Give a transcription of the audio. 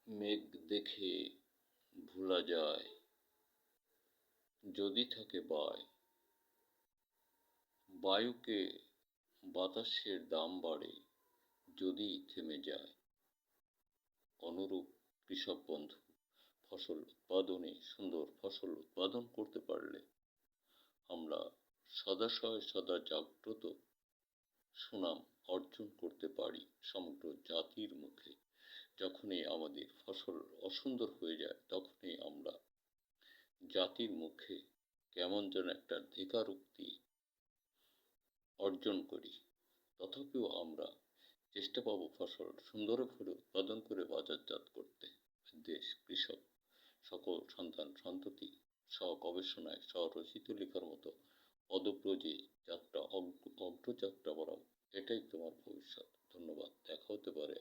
মেঘ দেখে ভোলা যায়, যদি থাকে বায়। বায়ুকে বাতাসের দাম বাড়ে, যদি থেমে যায়। অনুরূপ কৃষক বন্ধু ফসল উৎপাদনে সুন্দর ফসল উৎপাদন করতে পারলে আমরা সদাশয় সদা জাগ্রত সুনাম অর্জন করতে পারি সমগ্র জাতির মুখে। যখনই আমাদের ফসল অসুন্দর হয়ে যায়, তখনই আমরা জাতির মুখে কেমন যেন একটা ধিক্কারোক্তি অর্জন করি। তথাপিও আমরা চেষ্টা পাব ফসল সুন্দরভাবে উৎপাদন করে বাজারজাত করতে। দেশ, কৃষক, সকল সন্তান সন্ততি স্ব-গবেষণায় স্বরচিত লেখার মতো পদব্রজে যাত্রা অগ্রযাত্রা বাড়াও, এটাই তোমার ভবিষ্যৎ। ধন্যবাদ। দেখা হতে পারে